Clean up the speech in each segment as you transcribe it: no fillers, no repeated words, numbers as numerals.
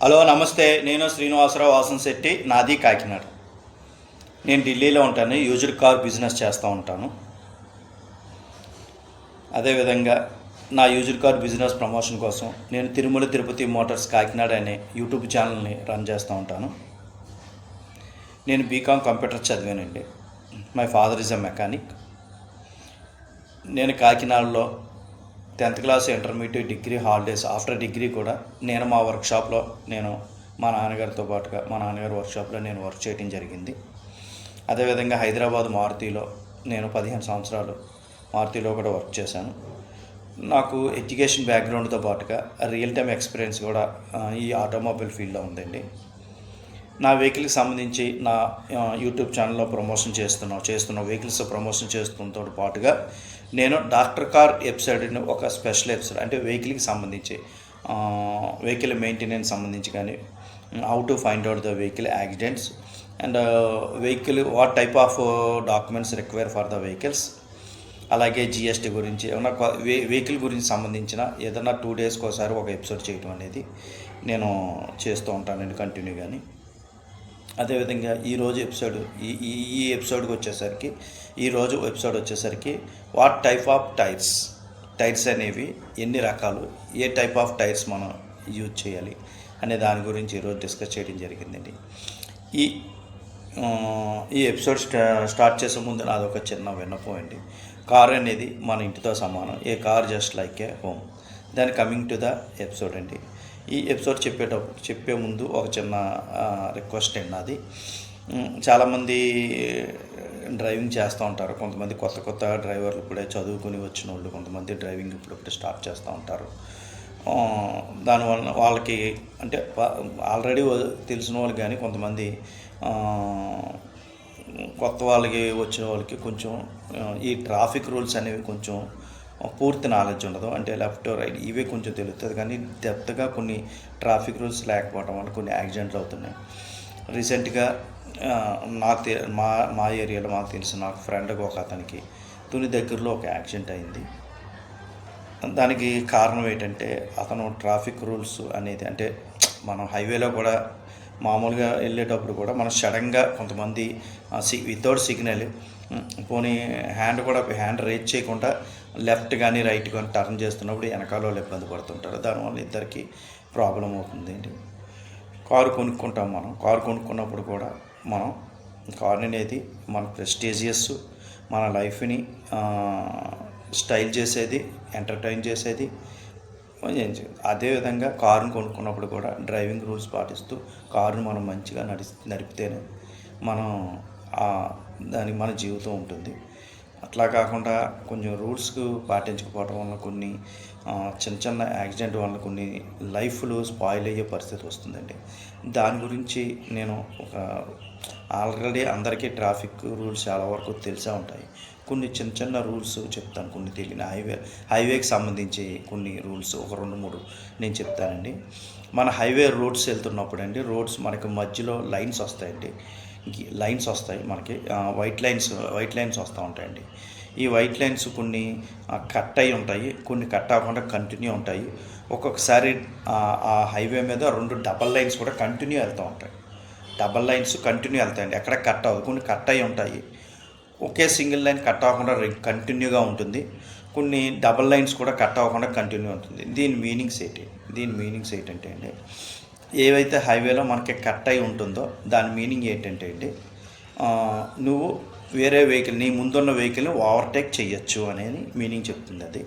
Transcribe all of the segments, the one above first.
Hello నమస్తే. నేను శ్రీనివాసరావు వాసంశెట్టి, నాది కాకినాడ. నేను ఢిల్లీలో ఉంటాను. యూజ్డ్ కార్ బిజినెస్ చేస్తూ ఉంటాను. అదేవిధంగా నా యూజ్డ్ కార్ బిజినెస్ ప్రమోషన్ కోసం నేను తిరుమల తిరుపతి మోటార్స్ కాకినాడ అనే యూట్యూబ్ ఛానల్ని రన్ చేస్తూ ఉంటాను. నేను బీకామ్ కంప్యూటర్ చదివానండి. My father is a mechanic. నేను కాకినాడలో 10th class, intermediate, degree holidays, after degree కూడా నేను మా వర్క్షాప్లో మా నాన్నగారితో పాటుగా మా నాన్నగారి వర్క్షాప్లో నేను వర్క్ చేయడం జరిగింది. అదేవిధంగా హైదరాబాద్ మారుతిలో నేను 15 సంవత్సరాలు మారుతిలో కూడా వర్క్ చేశాను. నాకు ఎడ్యుకేషన్ బ్యాక్గ్రౌండ్తో పాటుగా రియల్ టైమ్ ఎక్స్పీరియన్స్ కూడా ఈ ఆటోమొబైల్ ఫీల్డ్లో ఉందండి. నా వెహికల్కి సంబంధించి నా యూట్యూబ్ ఛానల్లో ప్రమోషన్ చేస్తున్న వెహికల్స్ ప్రమోషన్ చేస్తున్నతో పాటుగా నేను డాక్టర్ కార్ ఎపిసోడ్ని ఒక స్పెషల్ ఎపిసోడ్, అంటే వెహికల్కి సంబంధించి వెహికల్ మెయింటెనెన్స్ సంబంధించి కానీ, how to find out the vehicle accidents and vehicle what type of documents require for the vehicles, అలాగే జిఎస్టీ గురించి ఏమన్నా వెహికల్ గురించి సంబంధించిన ఏదన్నా 2 డేస్కి ఒకసారి ఒక ఎపిసోడ్ చేయడం అనేది నేను చేస్తూ ఉంటానండి కంటిన్యూగాని. అదేవిధంగా ఈరోజు ఎపిసోడ్ ఈ ఎపిసోడ్కి వచ్చేసరికి ఈరోజు ఎపిసోడ్ వచ్చేసరికి వాట్ టైప్ ఆఫ్ టైర్స్ అనేవి ఎన్ని రకాలు, ఏ టైప్ ఆఫ్ టైర్స్ మనం యూజ్ చేయాలి అనే దాని గురించి ఈరోజు డిస్కస్ చేయడం జరిగిందండి. ఈ ఎపిసోడ్ స్టార్ట్ చేసే ముందు నాది ఒక చిన్న విన్నపం అండి. కార్ అనేది మన ఇంటితో సమానం. A car just like a home. దాని కమింగ్ టు ద ఎపిసోడ్ అండి. ఈ ఎపిసోడ్ చెప్పే ముందు ఒక చిన్న రిక్వెస్ట్ అండి నాది. చాలామంది డ్రైవింగ్ చేస్తూ ఉంటారు. కొంతమంది కొత్త డ్రైవర్లు ఇప్పుడే చదువుకుని వచ్చిన వాళ్ళు, కొంతమంది డ్రైవింగ్ ఇప్పుడిప్పుడే స్టార్ట్ చేస్తూ ఉంటారు. దానివల్ల వాళ్ళకి అంటే ఆల్రెడీ తెలిసిన వాళ్ళకి కానీ, కొంతమంది కొత్త వాళ్ళకి వచ్చిన వాళ్ళకి కొంచెం ఈ ట్రాఫిక్ రూల్స్ అనేవి కొంచెం పూర్తి నాలెడ్జ్ ఉండదు. అంటే లెఫ్ట్ రైట్ ఇవే కొంచెం తెలుస్తుంది, కానీ డెప్త్గా కొన్ని ట్రాఫిక్ రూల్స్ లేకపోవడం వల్ల కొన్ని యాక్సిడెంట్లు అవుతున్నాయి. రీసెంట్గా మా ఏరియాలో మాకు తెలిసిన నాకు ఫ్రెండ్కి ఒక అతనికి తుని దగ్గరలో ఒక యాక్సిడెంట్ అయింది. దానికి కారణం ఏంటంటే అతను ట్రాఫిక్ రూల్స్ అనేది, అంటే మనం హైవేలో కూడా మామూలుగా వెళ్ళేటప్పుడు కూడా మనం సడన్గా కొంతమంది వితౌట్ సిగ్నల్ పోనీ హ్యాండ్ రేజ్ చేయకుండా లెఫ్ట్ కానీ రైట్ కానీ టర్న్ చేస్తున్నప్పుడు వెనకాల వాళ్ళు ఇబ్బంది పడుతుంటారు. దానివల్ల ఇద్దరికి ప్రాబ్లం అవుతుందండి. కారు కొనుక్కుంటాం. మనం కారు కొనుక్కున్నప్పుడు కూడా మనం కారు అనేది మన ప్రెస్టీజియస్, మన లైఫ్ని స్టైల్ చేసేది, ఎంటర్టైన్ చేసేది. అదేవిధంగా కారుని కొనుక్కున్నప్పుడు కూడా డ్రైవింగ్ రూల్స్ పాటిస్తూ కారుని మనం మంచిగా నడిపితేనే మనం దానికి మన జీవితం ఉంటుంది. అట్లా కాకుండా కొంచెం రూల్స్ పాటించకపోవడం వల్ల కొన్ని చిన్న యాక్సిడెంట్ వల్ల కొన్ని లైఫ్లు స్పాయిల్ అయ్యే పరిస్థితి వస్తుందండి. దాని గురించి నేను ఆల్రెడీ అందరికీ ట్రాఫిక్ రూల్స్ చాలా వరకు తెలిసే ఉంటాయి. కొన్ని చిన్న రూల్స్ చెప్తాను, కొన్ని తెలియని హైవేకి సంబంధించి కొన్ని రూల్స్ ఒక 2-3 నేను చెప్తానండి. మన హైవే రోడ్స్ వెళ్తున్నప్పుడు అండి, రోడ్స్ మనకి మధ్యలో లైన్స్ వస్తాయండి. మనకి వైట్ లైన్స్ వస్తూ ఉంటాయండి. ఈ వైట్ లైన్స్ కొన్ని కట్ అయి ఉంటాయి, కొన్ని కట్ అవ్వకుండా కంటిన్యూ ఉంటాయి. ఒక్కొక్కసారి ఆ హైవే మీద 2 డబల్ లైన్స్ కూడా కంటిన్యూ వెళ్తూ ఉంటాయి. డబల్ లైన్స్ కంటిన్యూ వెళ్తాయండి, ఎక్కడ కట్ అవ్వదు. కొన్ని కట్ అయి ఉంటాయి, ఒకే సింగిల్ లైన్ కట్ అవ్వకుండా కంటిన్యూగా ఉంటుంది. కొన్ని డబల్ లైన్స్ కూడా కట్ అవ్వకుండా కంటిన్యూ ఉంటుంది. దీని మీనింగ్స్ ఏంటంటే అండి, ఏవైతే హైవేలో మనకి కట్ అయి ఉంటుందో దాని మీనింగ్ ఏంటంటే అండి, నువ్వు వేరే వెహికల్, నీ ముందున్న వెహికల్ని ఓవర్టేక్ చేయొచ్చు అనేది మీనింగ్ చెప్తుంది. అది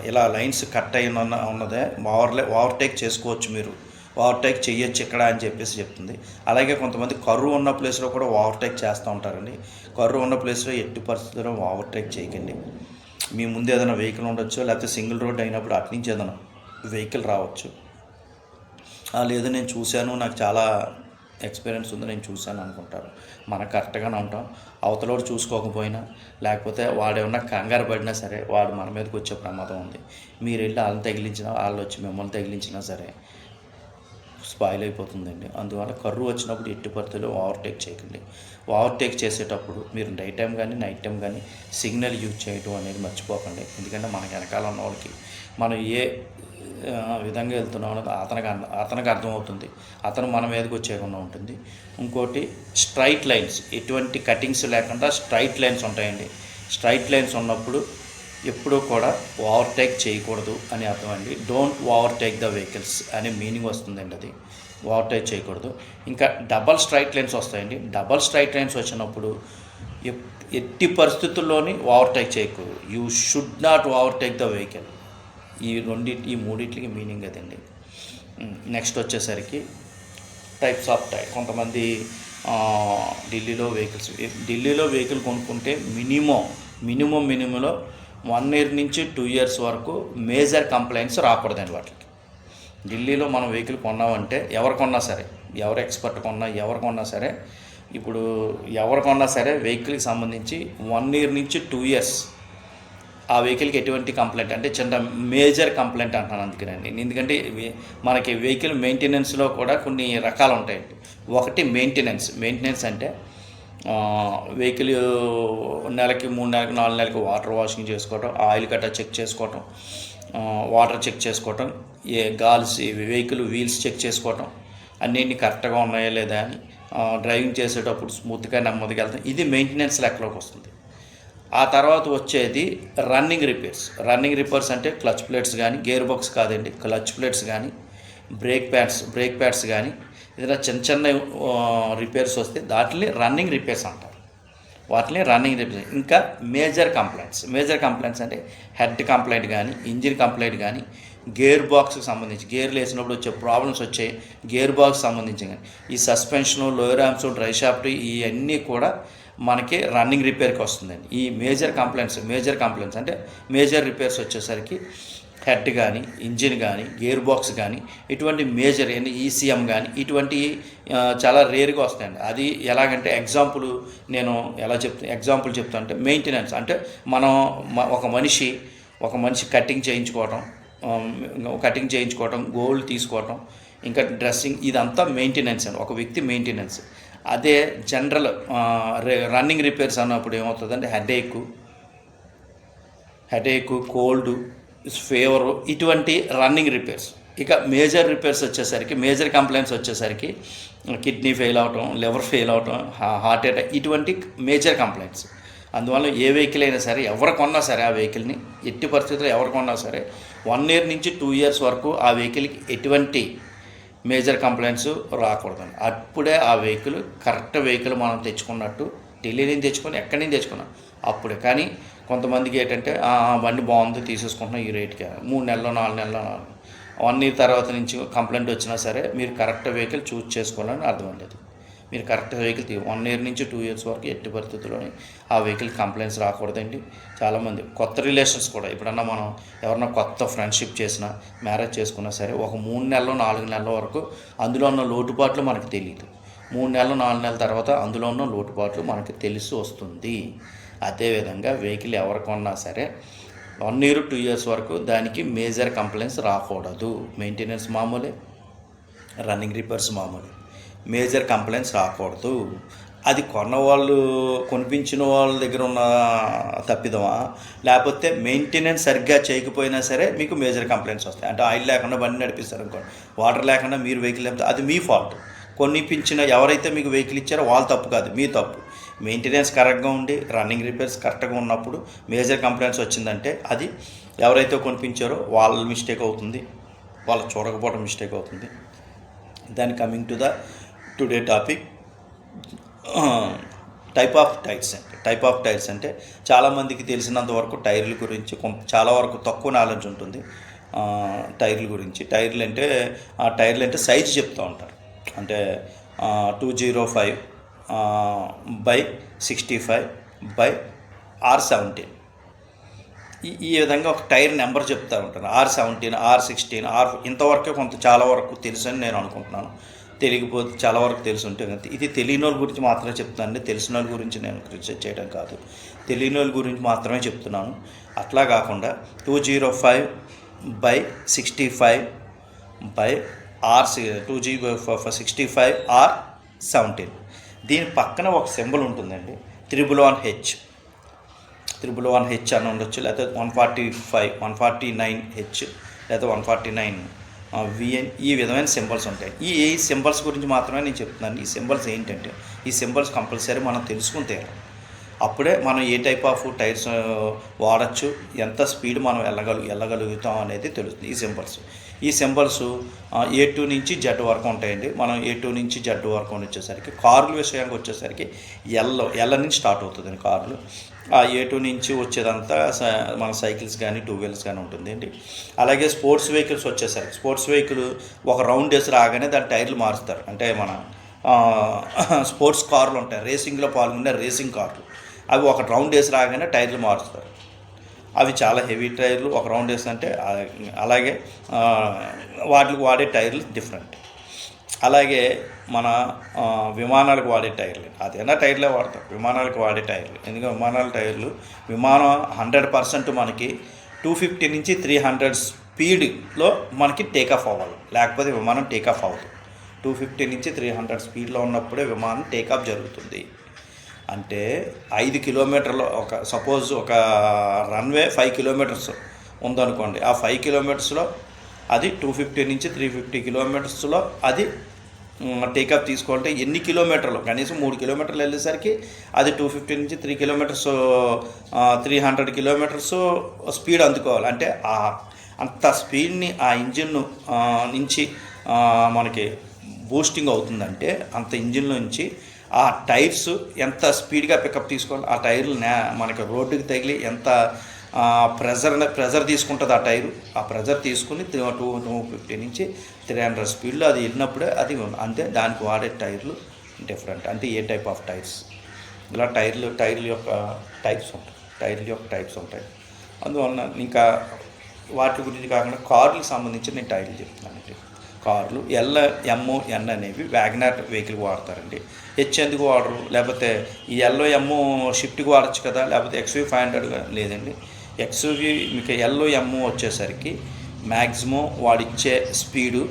ఇలా లైన్స్ కట్ అయి ఉన్నదే ఓవర్టేక్ చేసుకోవచ్చు, మీరు ఓవర్టేక్ చేయొచ్చు ఇక్కడ అని చెప్పేసి చెప్తుంది. అలాగే కొంతమంది కర్వ్ ఉన్న ప్లేస్లో కూడా ఓవర్టేక్ చేస్తూ ఉంటారండి. కర్వ్ ఉన్న ప్లేస్లో ఎట్టి పరిస్థితుల్లో ఓవర్టేక్ చేయకండి. మీ ముందు ఏదైనా వెహికల్ ఉండొచ్చు, లేకపోతే సింగిల్ రోడ్ అయినప్పుడు అట్నుంచి ఏదైనా వెహికల్ రావచ్చు. లేదు నేను చూశాను, నాకు చాలా ఎక్స్పీరియన్స్ ఉంది, నేను చూశాను అనుకుంటారు. మనం కరెక్ట్గానే ఉంటాం. అవతలోడు చూసుకోకపోయినా, లేకపోతే వాడు ఏమన్నా కంగారు పడినా సరే వాడు మన మీదకి వచ్చే ప్రమాదం ఉంది. మీరు వెళ్ళి వాళ్ళని తగిలించినా, వాళ్ళు వచ్చి మిమ్మల్ని తగిలించినా సరే స్పాయిల్ అయిపోతుందండి. అందువల్ల కర్వ్ వచ్చినప్పుడు ఎట్టి పరిస్థితుల్లో ఓవర్టేక్ చేయకండి. ఓవర్టేక్ చేసేటప్పుడు మీరు డే టైం కానీ నైట్ టైం కానీ సిగ్నల్ యూజ్ చేయడం అనేది మర్చిపోకండి. ఎందుకంటే మనకి వెనకాల ఉన్న వాళ్ళకి మనం ఏ విధంగా వెళ్తున్నాం అనేది అతనికి అర్థమవుతుంది. అతను మన మీదకి వచ్చేయకుండా ఉంటుంది. ఇంకోటి స్ట్రైట్ లైన్స్, ఎటువంటి కటింగ్స్ లేకుండా స్ట్రైట్ లైన్స్ ఉంటాయండి. స్ట్రైట్ లైన్స్ ఉన్నప్పుడు ఎప్పుడూ కూడా ఓవర్టేక్ చేయకూడదు అని అర్థం అండి. డోంట్ ఓవర్టేక్ ద వెహికల్స్ అనే మీనింగ్ వస్తుందండి. అది ఓవర్టేక్ చేయకూడదు. ఇంకా డబల్ స్ట్రైట్ లైన్స్ వస్తాయండి. డబల్ స్ట్రైట్ లైన్స్ వచ్చినప్పుడు ఎట్టి పరిస్థితుల్లోని ఓవర్టేక్ చేయకూడదు. You should not overtake the vehicle. ఈ మూడింటికి మీనింగ్ అదండి. నెక్స్ట్ వచ్చేసరికి టైప్స్ ఆఫ్ టైర్. కొంతమంది ఢిల్లీలో వెహికల్ కొనుక్కుంటే మినిమంలో 1 year నుంచి 2 years వరకు మేజర్ కంప్లైంట్స్ రాకూడదండి వాటికి. ఢిల్లీలో మనం వెహికల్ కొన్నామంటే ఎవరు కొన్నా సరే, ఎవరు ఎక్స్పర్ట్ కొన్నా, ఎవరు కొన్నా సరే, ఇప్పుడు ఎవరు కొన్నా సరే వెహికల్కి సంబంధించి 1 year నుంచి 2 years ఆ వెహికల్కి ఎటువంటి కంప్లైంట్ అంటే చిన్న మేజర్ కంప్లైంట్ అంటున్నాను అందుకనండి. ఎందుకంటే మనకి వెహికల్ మెయింటెనెన్స్లో కూడా కొన్ని రకాలు ఉంటాయండి. ఒకటి మెయింటెనెన్స్ అంటే వెహికల్ నెలకి 3 నెలలకు 4 నెలలకు వాటర్ వాషింగ్ చేసుకోవటం, ఆయిల్ గట్రా చెక్ చేసుకోవటం, వాటర్ చెక్ చేసుకోవటం, వెహికల్ వీల్స్ చెక్ చేసుకోవటం, అన్నింటినీ కరెక్ట్గా ఉన్నాయా లేదా అని, డ్రైవింగ్ చేసేటప్పుడు స్మూత్గా నెమ్మదిగా వెళ్తాం. ఇది మెయింటెనెన్స్ లెక్కలోకి వస్తుంది. ఆ తర్వాత వచ్చేది రన్నింగ్ రిపేర్స్ అంటే క్లచ్ ప్లేట్స్ కానీ, గేర్ బాక్స్ కాదండి, క్లచ్ ప్లేట్స్ కానీ, బ్రేక్ ప్యాడ్స్ కానీ ఏదైనా చిన్న రిపేర్స్ వస్తే వాటిని రన్నింగ్ రిపేర్స్ అంటారు. ఇంకా మేజర్ కంప్లైంట్స్ అంటే హెడ్ కంప్లైంట్ కానీ, ఇంజిన్ కంప్లైంట్ కానీ, గేర్ బాక్స్కి సంబంధించి గేర్లు వేసినప్పుడు వచ్చే ప్రాబ్లమ్స్ వచ్చాయి, గేర్ బాక్స్ సంబంధించి కానీ, ఈ suspension, lower arms, dry shaft ఇవన్నీ కూడా మనకి రన్నింగ్ రిపేర్కి వస్తుందండి. ఈ మేజర్ కంప్లైంట్స్ అంటే మేజర్ రిపేర్స్ వచ్చేసరికి హెడ్ కానీ, ఇంజిన్ కానీ, గేర్ బాక్స్ కానీ, ఇటువంటి మేజర్ ఈసీఎం కానీ ఇటువంటి చాలా రేర్గా వస్తాయండి. అది ఎలాగంటే నేను ఎగ్జాంపుల్ చెప్తా అంటే మెయింటెనెన్స్ అంటే మనం ఒక మనిషి కటింగ్ చేయించుకోవటం, గోల్డ్ తీసుకోవటం, ఇంకా డ్రెస్సింగ్, ఇదంతా మెయింటెనెన్స్ అండి. ఒక వ్యక్తి మెయింటెనెన్స్. అదే జనరల్ రన్నింగ్ రిపేర్స్ అన్నప్పుడు ఏమవుతుందంటే హెడేక్, కోల్డ్, ఫీవర్, ఇటువంటి రన్నింగ్ రిపేర్స్. ఇక మేజర్ కంప్లైంట్స్ వచ్చేసరికి కిడ్నీ ఫెయిల్ అవటం, లివర్ ఫెయిల్ అవటం, హార్ట్ అటాక్, ఇటువంటి మేజర్ కంప్లైంట్స్. అందువల్ల ఏ వెహికల్ అయినా సరే, ఎవరు కొన్నా సరే, ఆ వెహికల్ని ఎట్టి పరిస్థితుల్లో ఎవరు కొన్నా సరే 1 year నుంచి 2 years వరకు ఆ వెహికల్కి ఎటువంటి మేజర్ కంప్లైంట్స్ రాకూడదండి. అప్పుడే ఆ వెహికల్ కరెక్ట్ వెహికల్ మనం తెచ్చుకున్నట్టు. ఢిల్లీ నుంచి తెచ్చుకొని ఎక్కడి నుంచి తెచ్చుకున్నాం అప్పుడే. కానీ కొంతమందికి ఏంటంటే బండి బాగుంది తీసేసుకుంటున్నాం ఈ రేట్కి, 3 నెలలు 4 నెలలు 1 year తర్వాత నుంచి కంప్లైంట్ వచ్చినా సరే మీరు కరెక్ట్ వెహికల్ చూస్ చేసుకోవాలని అర్థం లేదు. మీరు కరెక్ట్ వెహికల్ 1 year నుంచి 2 years వరకు ఎట్టి పరిస్థితుల్లోనే ఆ వెహికల్ కంప్లైంట్స్ రాకూడదండి. చాలామంది కొత్త రిలేషన్స్ కూడా, ఎప్పుడన్నా మనం ఎవరన్నా కొత్త ఫ్రెండ్షిప్ చేసినా, మ్యారేజ్ చేసుకున్నా సరే, ఒక 3 నెలలు 4 నెలల వరకు అందులో ఉన్న లోటుపాట్లు మనకు తెలియదు. 3 నెలలు 4 నెలల తర్వాత అందులో ఉన్న లోటుపాట్లు మనకి తెలిసి వస్తుంది. అదేవిధంగా వెహికల్ ఎవరు కొన్నా సరే 1 year 2 years వరకు దానికి మేజర్ కంప్లైంట్స్ రాకూడదు. మెయింటెనెన్స్ మామూలే, రన్నింగ్ రిపేర్స్ మామూలే, మేజర్ కంప్లైంట్స్ రాకూడదు. అది కొనిపించిన వాళ్ళ దగ్గర ఉన్న తప్పిదమా, లేకపోతే మెయింటెనెన్స్ సరిగ్గా చేయకపోయినా సరే మీకు మేజర్ కంప్లైంట్స్ వస్తాయి. అంటే ఆయిల్ లేకుండా బండి నడిపిస్తారు అనుకోండి, వాటర్ లేకుండా మీరు వెహికల్ లేకపోతే అది మీ ఫాల్ట్. కొనిపించిన ఎవరైతే మీకు వెహికల్ ఇచ్చారో వాళ్ళ తప్పు కాదు, మీ తప్పు. మెయింటెనెన్స్ కరెక్ట్గా ఉండి రన్నింగ్ రిపేర్స్ కరెక్ట్గా ఉన్నప్పుడు మేజర్ కంప్లైంట్స్ వచ్చిందంటే అది ఎవరైతే కొనిపించారో వాళ్ళ మిస్టేక్ అవుతుంది, వాళ్ళు చూడకపోవడం మిస్టేక్ అవుతుంది. దాని coming to the today topic, type of tyres అంటే చాలామందికి తెలిసినంత వరకు టైర్ల గురించి చాలా వరకు తక్కువ నాలెడ్జ్ ఉంటుంది టైర్ల గురించి. టైర్లు అంటే సైజు చెప్తూ ఉంటారు. అంటే 205/65/R17 ఈ విధంగా ఒక టైర్ నెంబర్ చెప్తూ ఉంటారు. R17, R16, ఇంతవరకే చాలా వరకు తెలుసు అని నేను అనుకుంటున్నాను. తెలియకపోతే చాలా వరకు తెలిసి ఉంటే కదా. ఇది తెలియని వాళ్ళ గురించి మాత్రమే చెప్తానండి, తెలిసిన వాళ్ళ గురించి నేను రీసెర్చ్ చేయడం కాదు. తెలియని వాళ్ళ గురించి మాత్రమే చెప్తున్నాను. అట్లా కాకుండా 205/65/R17 దీని పక్కన ఒక సింబల్ ఉంటుందండి, 111H అని ఉండొచ్చు, లేకపోతే 149H లేదా 149 విఎన్, ఈ విధమైన సింబల్స్ ఉంటాయి. ఈ సింబల్స్ గురించి మాత్రమే నేను చెప్తున్నాను. ఈ సింబల్స్ ఏంటంటే, ఈ సింబల్స్ కంపల్సరీ మనం తెలుసుకుని తీరాలి. అప్పుడే మనం ఏ టైప్ ఆఫ్ టైర్స్ వాడచ్చు, ఎంత స్పీడ్ మనం వెళ్ళగలుగుతాం అనేది తెలుస్తుంది. ఈ సింబల్స్ A2 నుంచి Z వరకు ఉంటాయండి. మనం A2 నుంచి Z వరకు వచ్చేసరికి కార్ల విషయానికి వచ్చేసరికి ఎల్ నుంచి స్టార్ట్ అవుతుందండి కార్లు. ఆ A2 నుంచి వచ్చేదంతా మన సైకిల్స్ కానీ 2 వీలర్స్ కానీ ఉంటుందండి. అలాగే స్పోర్ట్స్ వెహికల్స్ వచ్చేసరికి, స్పోర్ట్స్ వెహికల్ ఒక రౌండ్ వేసి రాగానే దాని టైర్లు మారుస్తారు. అంటే మన స్పోర్ట్స్ కార్లు ఉంటాయి, రేసింగ్లో పాల్గొనే రేసింగ్ కార్లు, అవి ఒక రౌండ్ వేసి రాగానే టైర్లు మారుస్తారు. అవి చాలా హెవీ టైర్లు, ఒక రౌండ్ వేస్తుంటే. అలాగే వాటికి వాడే టైర్లు డిఫరెంట్. అలాగే మన విమానాలకు వాడే టైర్లు, అదేనా టైర్లే వాడతారు, విమానాలకు వాడే టైర్లు. ఎందుకంటే విమానాల టైర్లు, విమానం 100% మనకి 250 నుంచి 300 స్పీడ్లో మనకి టేకాఫ్ అవ్వాలి, లేకపోతే విమానం టేకాఫ్ అవ్వదు. 250 నుంచి 300 స్పీడ్లో ఉన్నప్పుడే విమానం టేకాఫ్ జరుగుతుంది. అంటే 5 కిలోమీటర్లు, సపోజ్ ఒక రన్వే 5 కిలోమీటర్స్ ఉందనుకోండి. ఆ 5 కిలోమీటర్స్లో అది 250 నుంచి 350 కిలోమీటర్స్లో అది టేకప్ తీసుకోవాలంటే ఎన్ని కిలోమీటర్లు, కనీసం 3 కిలోమీటర్లు వెళ్ళేసరికి అది 250 నుంచి 3 కిలోమీటర్స్ 300 కిలోమీటర్స్ స్పీడ్ అందుకోవాలి. అంటే అంత స్పీడ్ని ఆ ఇంజిన్ నుంచి మనకి బూస్టింగ్ అవుతుందంటే, అంత ఇంజిన్ నుంచి ఆ టైర్స్ ఎంత స్పీడ్గా పికప్ తీసుకోవాలి, ఆ టైర్లు మనకి రోడ్డుకి తగిలి ఎంత ప్రెజర్ తీసుకుంటుంది ఆ టైరు. ఆ ప్రెజర్ తీసుకుని 250 నుంచి 300 స్పీడ్లో అది వెళ్ళినప్పుడే అది అంతే. దానికి వాడే టైర్లు డిఫరెంట్. అంటే ఏ టైప్ ఆఫ్ టైర్స్, ఇలా టైర్ల యొక్క టైప్స్ ఉంటాయి. అందువలన ఇంకా వాటి గురించి కాకుండా కార్లకు సంబంధించి నేను టైర్లు చెప్తున్నానండి. కార్లు LM అనేవి వ్యాగనార్ వెహికల్ వాడతారండి. హెచ్ ఎందుకు వాడరు? లేకపోతే ఈ LM షిఫ్ట్కి వాడచ్చు కదా, లేకపోతే XV 500 లేదండి. XV మీకు LM వచ్చేసరికి మ్యాక్సిమం వాడిచ్చే స్పీడు,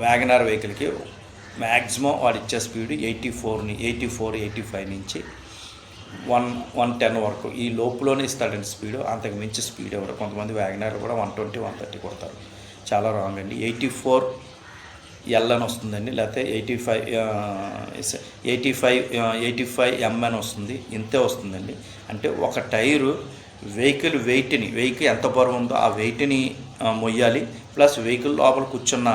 వ్యాగనార్ వెహికల్కి మ్యాక్సిమం వాడిచ్చే స్పీడు 84-85 నుంచి 110 వరకు ఈ లోపులోనే ఇస్తాడండి స్పీడు. అంతకు మించి స్పీడ్ ఇవ్వడు. కొంతమంది వ్యాగనార్ కూడా 120-130 కొడతారు. చాలా రాంగ్ అండి. 84 L అని వస్తుందండి, లేకపోతే 85 M అని వస్తుంది. ఇంతే వస్తుందండి. అంటే ఒక టైరు వెహికల్ ఎంత బరువు ఉందో ఆ వెయిట్ని మొయ్యాలి. ప్లస్ వెహికల్ లోపల కూర్చున్న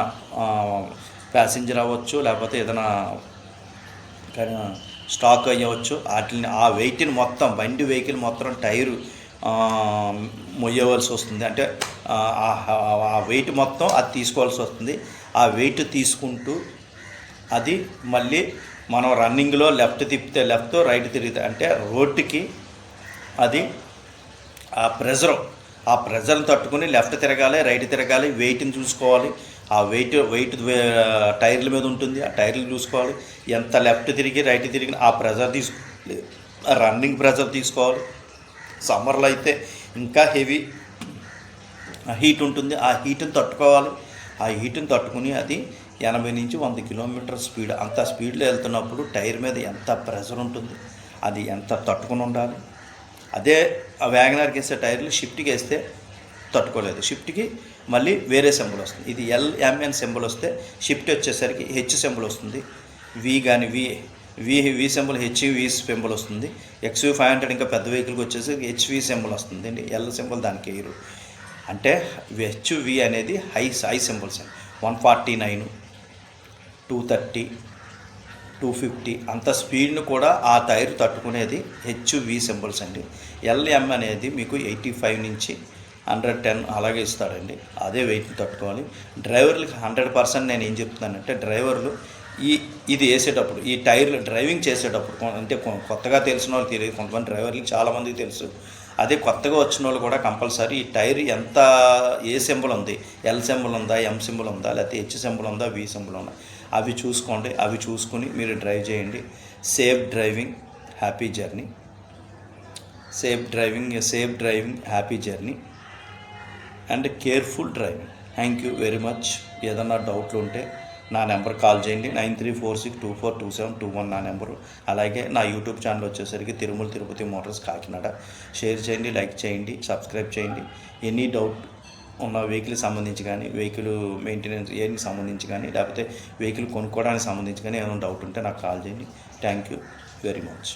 ప్యాసింజర్ అవ్వచ్చు, లేకపోతే ఏదైనా స్టాక్ అయ్యవచ్చు, వాటిని ఆ వెయిట్ని మొత్తం వెహికల్ మొత్తం టైరు మొయ్యవలసి వస్తుంది. అంటే ఆ వెయిట్ మొత్తం అది తీసుకోవాల్సి వస్తుంది. ఆ వెయిట్ తీసుకుంటూ అది మళ్ళీ మనం రన్నింగ్లో లెఫ్ట్ తిప్పితే లెఫ్ట్, రైట్ తిరిగితే అంటే రోడ్డుకి అది ఆ ప్రెజర్ని తట్టుకుని లెఫ్ట్ తిరగాలి, రైట్ తిరగాలి, వెయిట్ని చూసుకోవాలి. ఆ వెయిట్ టైర్ల మీద ఉంటుంది. ఆ టైర్లు చూసుకోవాలి. ఎంత లెఫ్ట్ తిరిగి రైట్ తిరిగి ఆ ప్రెజర్ తీసుకోవాలి, రన్నింగ్ ప్రెజర్ తీసుకోవాలి. సమ్మర్లో అయితే ఇంకా హెవీ హీట్ ఉంటుంది. ఆ హీట్ని తట్టుకోవాలి. ఆ హీట్ని తట్టుకుని అది 80 నుంచి 100 కిలోమీటర్ స్పీడ్, అంత స్పీడ్లో వెళ్తున్నప్పుడు టైర్ మీద ఎంత ప్రెషర్ ఉంటుంది, అది ఎంత తట్టుకుని ఉండాలి. అదే ఆ వ్యాగనార్కి వేసే టైర్లు షిఫ్ట్కి వేస్తే తట్టుకోలేదు. షిఫ్ట్కి మళ్ళీ వేరే సింబల్ వస్తుంది. ఇది LMN సింబల్ వస్తే షిఫ్ట్ వచ్చేసరికి హెచ్ సింబల్ వస్తుంది. వి సింబల్ HV సింబల్ వస్తుంది. XV 500 ఇంకా పెద్ద వెహికల్కి వచ్చేసరికి HV సింబల్ వస్తుంది అండి. L సింబల్ దానికి వేయరు. అంటే HV అనేది హై సింబల్స్ అండి. 149, 230, 250 అంత స్పీడ్ను కూడా ఆ టైర్ తట్టుకునేది HV సింబల్స్ అండి. LM అనేది మీకు 85 నుంచి 110 అలాగే ఇస్తాడండి. అదే వెయిట్ని తట్టుకోవాలి. డ్రైవర్లకి 100% నేను ఏం చెప్తున్నానంటే, డ్రైవర్లు ఇది వేసేటప్పుడు ఈ టైర్లు డ్రైవింగ్ చేసేటప్పుడు, అంటే కొత్తగా తెలిసిన వాళ్ళు తెలియదు, కొంతమంది డ్రైవర్లకి చాలామందికి తెలుసు. అదే కొత్తగా వచ్చిన వాళ్ళు కూడా కంపల్సరీ ఈ టైర్ ఎంత ఏ సింబల్ ఉంది, L సింబల్ ఉందా, M సింబల్ ఉందా, లేకపోతే H సింబల్ ఉందా, V సింబల్ ఉందా, అవి చూసుకోండి. అవి చూసుకుని మీరు డ్రైవ్ చేయండి. Safe driving, happy journey. Safe driving, happy journey and careful driving. Thank you very much. ఏదన్నా డౌట్లు ఉంటే నా నెంబర్ కాల్ చేయండి. 9346242721 నా నెంబరు. అలాగే నా యూట్యూబ్ ఛానల్ వచ్చేసరికి తిరుమల తిరుపతి మోటార్స్ కాకినాడ. షేర్ చేయండి, లైక్ చేయండి, సబ్స్క్రైబ్ చేయండి. ఎనీ డౌట్ ఉన్న వెహికల్కి సంబంధించి కానీ, వెహికల్ మెయింటెనెన్స్ ఏనికి సంబంధించి కానీ, లేకపోతే వెహికల్ కొనుక్కోవడానికి సంబంధించి కానీ ఏమైనా డౌట్ ఉంటే నాకు కాల్ చేయండి. Thank you very much.